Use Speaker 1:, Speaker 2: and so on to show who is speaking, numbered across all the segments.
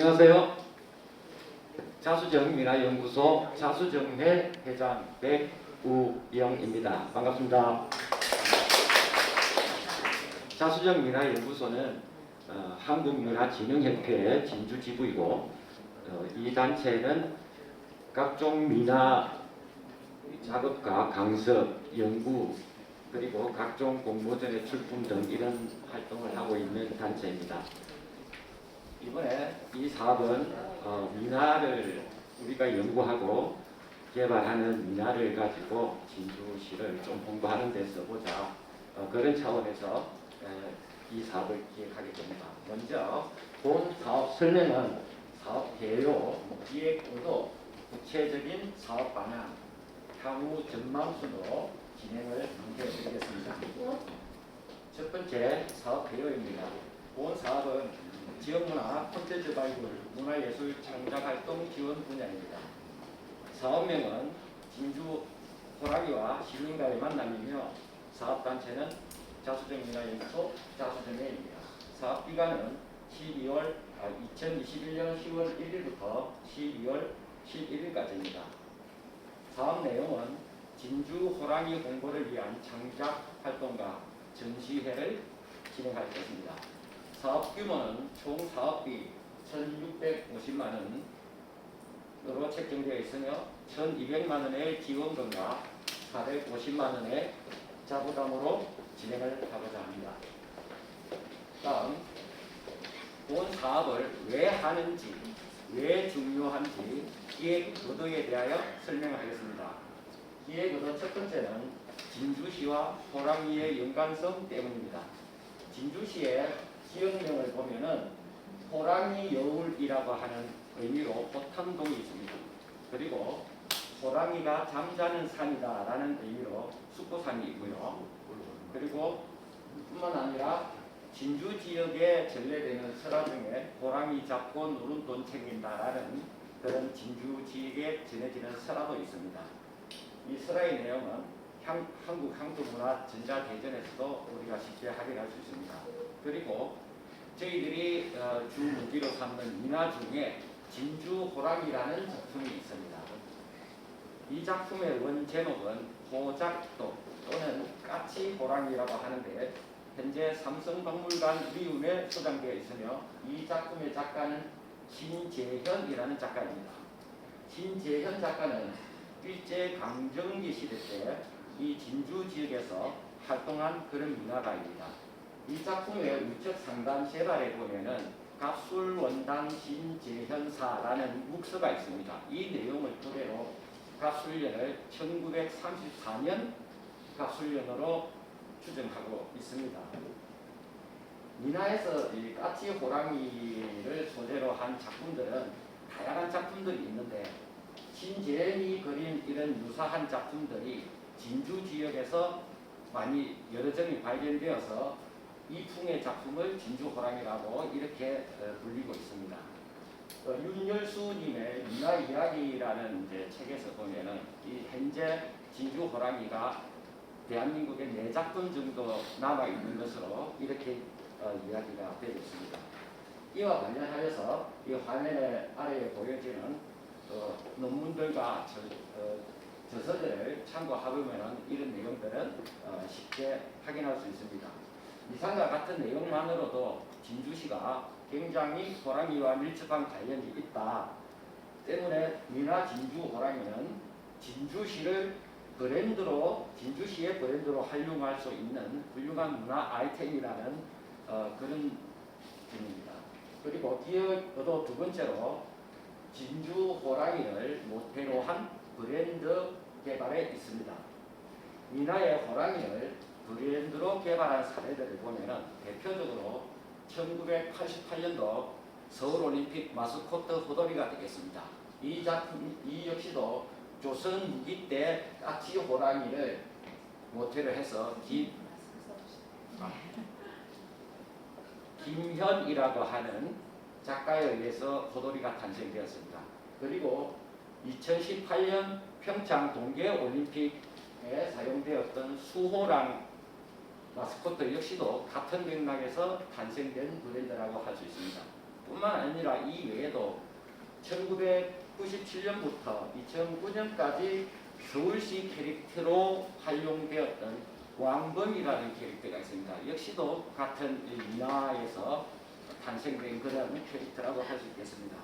Speaker 1: 안녕하세요. 자수정민화연구소 자수정회 회장 백우영입니다. 반갑습니다. 자수정민화연구소는 한국민화진흥협회 진주지부이고 이 단체는 각종 민화 작업과 강습, 연구 그리고 각종 공모전의 출품 등 이런 활동을 하고 있는 단체입니다. 이번에 이 사업은 민화를 우리가 연구하고 개발하는 민화를 가지고 진주시를 좀 홍보하는 데 써보자 그런 차원에서 이 사업을 기획하게 됩니다. 먼저 본 사업 설명은 사업 개요, 기획 의도, 구체적인 사업 방향, 향후 전망 순으로 진행을 해드리겠습니다. 첫 번째 사업 개요입니다. 본 사업은 지역문화 콘텐츠 발굴, 문화예술 창작활동 지원 분야입니다. 사업명은 진주 호랑이와 시민과의 만남이며 사업단체는 자수정민화연구소 자수정회입니다. 사업기간은 2021년 10월 1일부터 12월 11일까지입니다. 사업 내용은 진주 호랑이 홍보를 위한 창작 활동과 전시회를 진행할 것입니다. 사업 규모는 총 사업비 1,650만 원으로 책정되어 있으며 1,200만 원의 지원금과 450만 원의 자부담으로 진행을 하고자 합니다. 다음, 본 사업을 왜 하는지, 왜 중요한지 기획 의도에 대하여 설명하겠습니다. 기획 의도 첫 번째는 진주시와 호랑이의 연관성 때문입니다. 진주시의 지역명을 보면은 호랑이 여울이라고 하는 의미로 호탕동이 있습니다. 그리고 호랑이가 잠자는 산이다 라는 의미로 숙고산이 있고요. 그리고 뿐만 아니라 진주 지역에 전래되는 설화 중에 호랑이 잡고 누른돈 챙긴다 라는 그런 진주 지역에 전해지는 설화도 있습니다. 이 설화의 내용은 한국 향토문화 전자대전에서도 우리가 쉽게 확인할 수 있습니다. 그리고 저희들이 주 무기로 삼는 민화 중에 진주 호랑이라는 작품이 있습니다. 이 작품의 원 제목은 호작도 또는 까치 호랑이라고 하는데 현재 삼성박물관 미움에 소장되어 있으며 이 작품의 작가는 신재현이라는 작가입니다. 신재현 작가는 일제강점기 시대 때 이 진주 지역에서 활동한 그런 민화가입니다. 이 작품의 우적 상단 제발에 보면은 갑술원당 신재현사라는 묵서가 있습니다. 이 내용을 토대로 갑술년을 1934년 갑술년으로 추정하고 있습니다. 민화에서 이 까치 호랑이를 소재로 한 작품들은 다양한 작품들이 있는데 신재현이 그린 이런 유사한 작품들이 진주 지역에서 많이 여러 점이 발견되어서 이 풍의 작품을 진주 호랑이라고 이렇게 불리고 있습니다. 윤열수님의 민화 이야기라는 책에서 보면은 이 현재 진주 호랑이가 대한민국에 4작품 정도 남아 있는 것으로 이렇게 이야기가 되어 있습니다. 이와 관련하여서 이 화면 아래에 보여지는 논문들과 저서들을 참고해보면 이런 내용들은 쉽게 확인할 수 있습니다. 이상과 같은 내용만으로도 진주시가 굉장히 호랑이와 밀접한 관련이 있다 때문에 민화 진주 호랑이는 진주시를 진주시의 브랜드로 활용할 수 있는 훌륭한 문화 아이템이라는 그런 점입니다. 그리고 기획 의도 두 번째로 진주 호랑이를 모태로 한 브랜드 개발에 있습니다. 민화의 호랑이를 브랜드로 개발한 사례들을 보면 대표적으로 1988년도 서울올림픽 마스코트 호돌이가 되겠습니다. 이 역시도 조선 무기 때 까치 호랑이를 모태로 해서 김현이라고 하는 작가에 의해서 호돌이가 탄생되었습니다. 그리고 2018년 평창 동계올림픽에 사용되었던 수호랑 마스코트 역시도 같은 맥락에서 탄생된 브랜드라고 할 수 있습니다. 뿐만 아니라 이 외에도 1997년부터 2009년까지 서울시 캐릭터로 활용되었던 왕범이라는 캐릭터가 있습니다. 역시도 같은 민화에서 탄생된 그런 캐릭터라고 할 수 있겠습니다.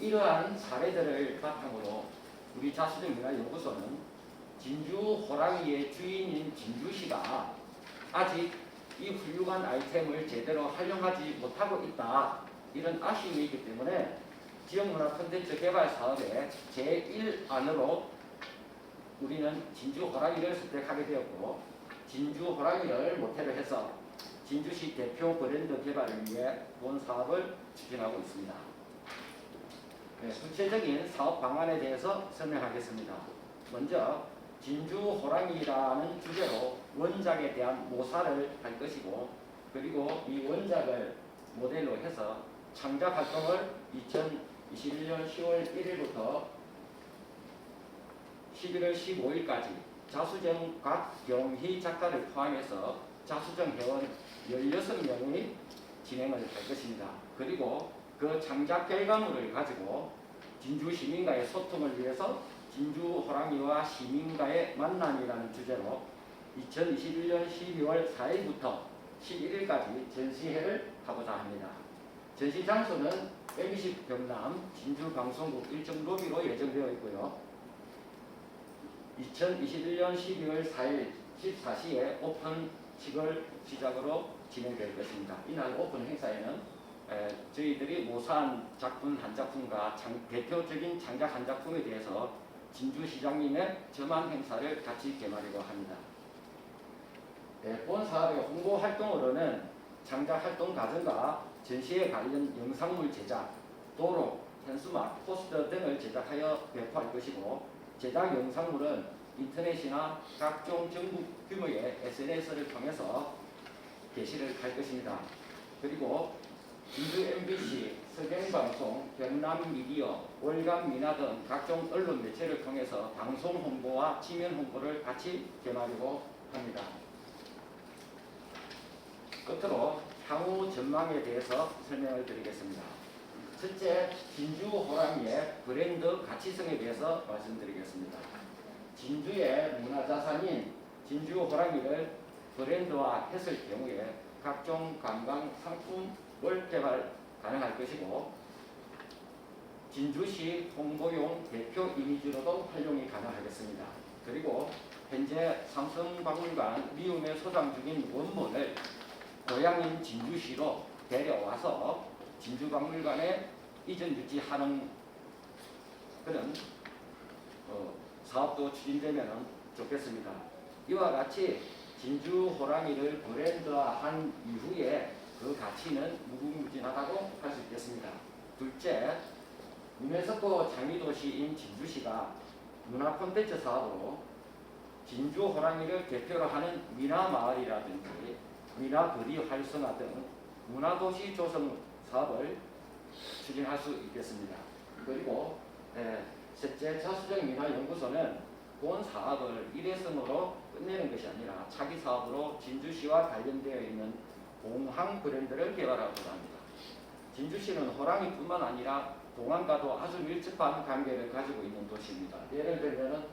Speaker 1: 이러한 사례들을 바탕으로 우리 자수정민화연구소는 진주 호랑이의 주인인 진주시가 아직 이 훌륭한 아이템을 제대로 활용하지 못하고 있다, 이런 아쉬움이 있기 때문에 지역문화 콘텐츠 개발 사업의 제1안으로 우리는 진주 호랑이를 선택하게 되었고, 진주 호랑이를 모태로 해서 진주시 대표 브랜드 개발을 위해 본 사업을 추진하고 있습니다. 네, 구체적인 사업 방안에 대해서 설명하겠습니다. 먼저 진주 호랑이라는 주제로 원작에 대한 모사를 할 것이고, 그리고 이 원작을 모델로 해서 창작 활동을 2021년 10월 1일부터 11월 15일까지 자수정 곽경희 작가를 포함해서 자수정 회원 16명이 진행을 할 것입니다. 그리고 그 창작 결과물을 가지고 진주 시민과의 소통을 위해서 진주 호랑이와 시민과의 만남이라는 주제로 2021년 12월 4일부터 11일까지 전시회를 하고자 합니다. 전시 장소는 MBC 경남 진주방송국 1점 로비로 예정되어 있고요. 2021년 12월 4일 14시에 오픈식을 시작으로 진행될 것입니다. 이날 오픈 행사에는 저희들이 모사한 작품 한 작품과 대표적인 창작 한 작품에 대해서 진주시장님의 점안 행사를 같이 개최하려고 합니다. 본 사업의 홍보 활동으로는 창작 활동 과정과 전시에 관련 영상물 제작, 도록, 현수막, 포스터 등을 제작하여 배포할 것이고, 제작 영상물은 인터넷이나 각종 전국 규모의 SNS를 통해서 게시를 할 것입니다. 그리고 진주 MBC, 서경방송, 경남미디어, 월간미나 등 각종 언론 매체를 통해서 방송 홍보와 지면 홍보를 같이 개최하려고 합니다. 끝으로 향후 전망에 대해서 설명을 드리겠습니다. 첫째, 진주 호랑이의 브랜드 가치성에 대해서 말씀드리겠습니다. 진주의 문화자산인 진주 호랑이를 브랜드화했을 경우에 각종 관광 상품을 개발 가능할 것이고, 진주시 홍보용 대표 이미지로도 활용이 가능하겠습니다. 그리고 현재 삼성박물관 미움에 소장 중인 원본을 고향인 진주시로 데려와서 진주박물관에 이전 유치하는 그런 사업도 추진되면 좋겠습니다. 이와 같이 진주 호랑이를 브랜드화한 이후에 그 가치는 무궁무진하다고 할 수 있겠습니다. 둘째, 유네스코 장미도시인 진주시가 문화 콘텐츠 사업으로 진주 호랑이를 대표로 하는 미나마을이라든지 미나거리 활성화 등 문화도시 조성 사업을 추진할 수 있겠습니다. 그리고 셋째, 자수정민화연구소는 본 사업을 일회성으로 끝내는 것이 아니라 차기 사업으로 진주시와 관련되어 있는 봉황 브랜드를 개발하고자 합니다. 진주시는 호랑이뿐만 아니라 봉황과도 아주 밀접한 관계를 가지고 있는 도시입니다. 예를 들면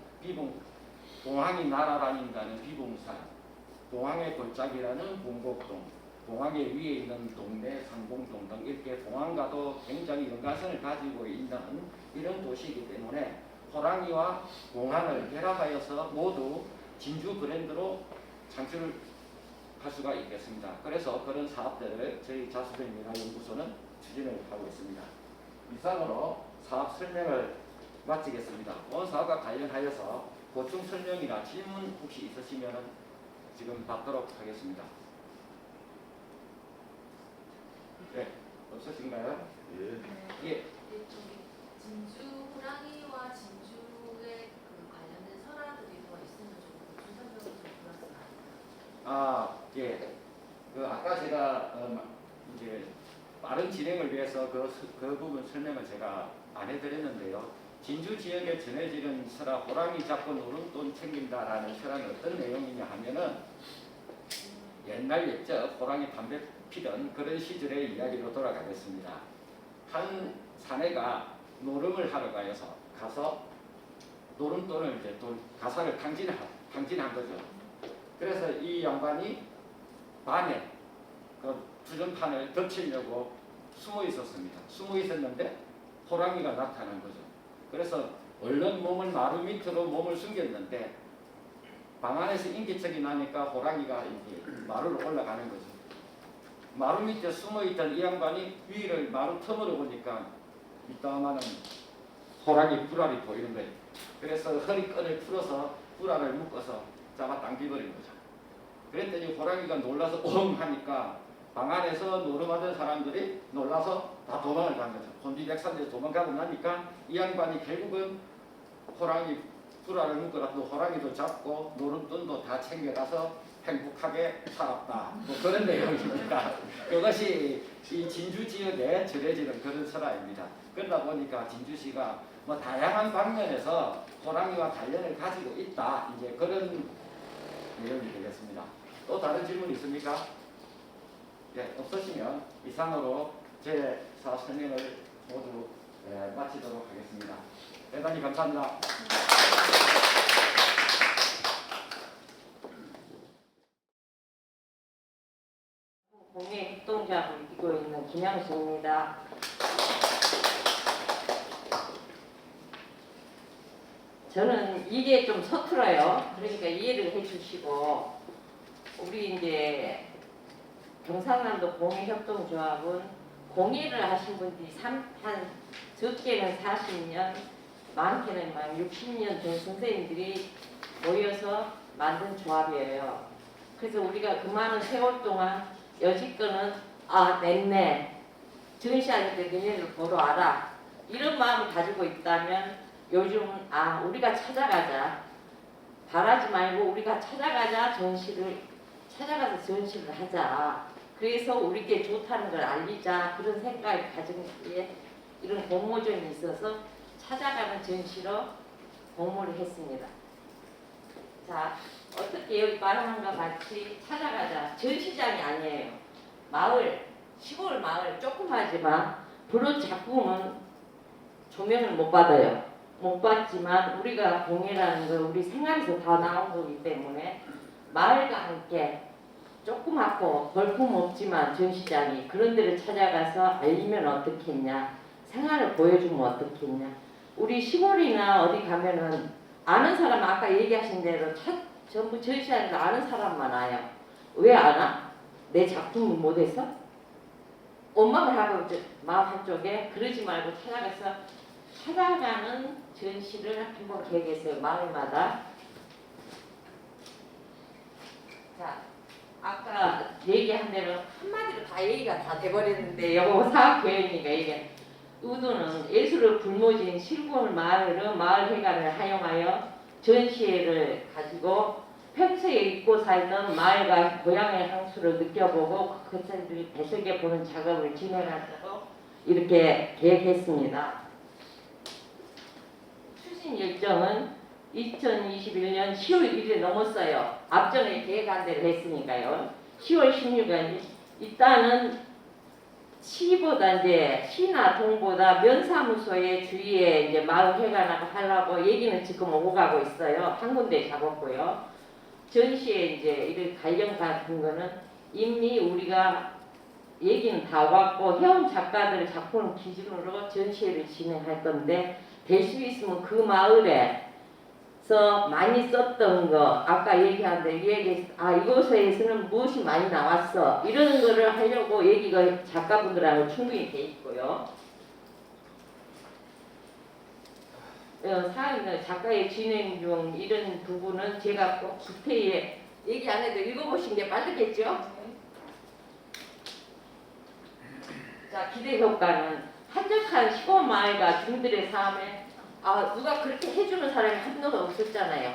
Speaker 1: 봉황이 날아다닌다는 비봉산, 봉황의 골짜기라는 봉곡동, 봉황의 위에 있는 동네 상봉동 등 이렇게 봉황과도 굉장히 연관성을 가지고 있는 이런 도시이기 때문에 호랑이와 봉황을 결합하여서 모두 진주 브랜드로 창출을 할 수가 있겠습니다. 그래서 그런 사업들을 저희 자수정민화연구소는 추진을 하고 있습니다. 이상으로 사업 설명을 마치겠습니다. 본 사업과 관련하여서 보충 설명이나 질문 혹시 있으시면 지금 받도록 하겠습니다. 네, 없으신가요?
Speaker 2: 네.
Speaker 1: 예.
Speaker 2: 진주 호랑이와 진주에 관련된 설화들이 더 있으면 좀 보충 설명을 좀 들었으면 합니다.
Speaker 1: 예. 아까 제가 이제 빠른 진행을 위해서 그 부분 설명을 제가 안 해드렸는데요. 진주 지역에 전해지는 설화, 호랑이 잡고 노름돈 챙긴다라는 설화는 어떤 내용이냐 하면은 옛날 옛적 호랑이 담배 피던 그런 시절의 이야기로 돌아가겠습니다. 한 사내가 노름을 하러 가서 노름돈을 이제 가사를 탕진한 거죠. 그래서 이 양반이 밤에 그 투전판을 덮치려고 숨어 있었습니다. 숨어 있었는데 호랑이가 나타난 거죠. 그래서 얼른 마루 밑으로 몸을 숨겼는데 방 안에서 인기척이 나니까 호랑이가 이제 마루로 올라가는 거죠. 마루 밑에 숨어있던 이 양반이 위를 마루 틈으로 보니까 이따만한 호랑이 불알이 보이는 거예요. 그래서 허리끈을 풀어서 불알을 묶어서 잡아 당겨버린 거죠. 그랬더니 호랑이가 놀라서 엉 하니까 방 안에서 노름하던 사람들이 놀라서 다 도망을 간 거죠. 혼비백산에서 도망가고 나니까 이 양반이 결국은 호랑이 불알을 묶어놨고 호랑이도 잡고 노름돈도 다 챙겨가서 행복하게 살았다. 뭐 그런 내용입니다. 그것이 이 진주 지역에 전해지는 그런 설화입니다. 그러다 보니까 진주시가 뭐 다양한 방면에서 호랑이와 관련을 가지고 있다. 이제 그런 내용이 되겠습니다. 또 다른 질문 있습니까? 네, 없으시면 이상으로 제 4 설명을 모두 마치도록 하겠습니다. 대단히 감사합니다.
Speaker 3: 공예 협동조합을 이끌고 있는 김양수입니다. 저는 이게 좀 서툴어요. 그러니까 이해를 해주시고 우리 이제 경상남도 공예협동조합은 공예를 하신 분들이 한 적게는 40년, 많게는 60년 된 선생님들이 모여서 만든 조합이에요. 그래서 우리가 그 많은 세월 동안 여지껏은 냈네, 전시할 때 그녀를 보러 와라, 이런 마음을 가지고 있다면 요즘은 우리가 찾아가자, 바라지 말고 우리가 찾아가서 전시를 하자. 그래서 우리께 좋다는 걸 알리자, 그런 생각을 가진 게 이런 공모전이 있어서 찾아가는 전시로 공모를 했습니다. 자, 어떻게 여기 말하는 것 같이 찾아가자. 전시장이 아니에요. 마을, 시골 마을 조그마하지만 브로 작품은 조명을 못 받아요. 못 받지만 우리가 공예라는 거 우리 생활에서 다 나온 거기 때문에 마을과 함께 조그맣고 볼품 없지만 전시장이 그런 데를 찾아가서 알리면 어떻겠냐, 생활을 보여주면 어떻겠냐. 우리 시골이나 어디 가면은 아는 사람, 아까 얘기하신 대로 전부 전시장에서 아는 사람만 와요. 왜 안 와? 내 작품을 못해서? 원망을 하고 마음 한쪽에. 그러지 말고 찾아가는 전시를 한번 계획했어요. 마을마다. 자, 아까 얘기한 대로 한마디로 다 얘기가 다 돼버렸는데 요거 사업계획이니까 이게 의도는 예술을 굶어진 실골 마을은 마을회관을 활용하여 전시회를 가지고 평소에 잊고 살던 마을과 고향의 향수를 느껴보고 그것을 되새겨보는 작업을 진행하자고 이렇게 계획했습니다. 추진 일정은 2021년 10월 1일 넘었어요. 앞전에 계획한 대로 했으니까요. 10월 16일 일단은 시보다 이제 시나 동보다 면사무소의 주위에 이제 마을 회관하고 하려고 얘기는 지금 오고 가고 있어요. 한 군데 잡았고요. 전시에 이제 이런 관련 같은 거는 이미 우리가 얘기는 다 왔고 해온 작가들의 작품을 기준으로 전시회를 진행할 건데 될 수 있으면 그 마을에서 많이 썼던 거 아까 얘기한 대로 이곳에서는 무엇이 많이 나왔어 이런 거를 하려고 얘기가 작가분들하고 충분히 돼 있고요. 사회는 작가의 진행 중 이런 부분은 제가 꼭 구태에 얘기 안 해도 읽어보신 게 빠르겠죠? 자, 기대 효과는 한적한 시골 마을과 주민들의 삶에 누가 그렇게 해주는 사람이 한 명도 없었잖아요.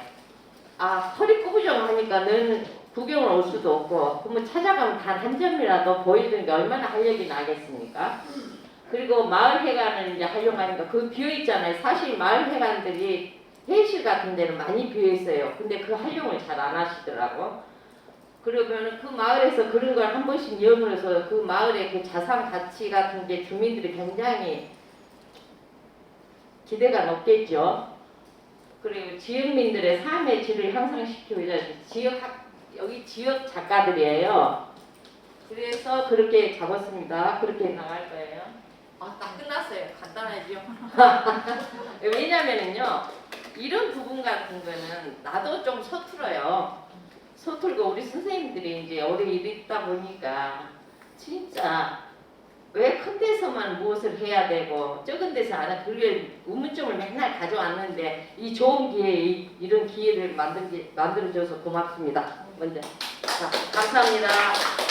Speaker 3: 허리 꾸부정하니까 너는 구경을 올 수도 없고 그러면 찾아가면 단 한 점이라도 보여주는 게 얼마나 활력이 나겠습니까? 그리고 마을회관을 이제 활용하니까 그 비어있잖아요. 사실 마을회관들이 회의실 같은 데는 많이 비어있어요. 근데 그 활용을 잘 안 하시더라고. 그러면 그 마을에서 그런 걸 한 번씩 이용해서 그 마을의 그 자산 가치 같은 게 주민들이 굉장히 기대가 높겠죠. 그리고 지역민들의 삶의 질을 향상시키고자 여기 지역 작가들이에요. 그래서 그렇게 잡았습니다. 그렇게 나갈 거예요. 딱 끝났어요. 간단하죠. 왜냐면은요, 이런 부분 같은 거는 나도 좀 서툴어요. 서툴고 우리 선생님들이 이제 오래 일했다 보니까 진짜 왜 큰 데서만 무엇을 해야 되고 적은 데서 안 해. 그게 의문점을 맨날 가져왔는데 이 좋은 기회에 이런 기회를 만들어줘서 고맙습니다. 먼저 자, 감사합니다.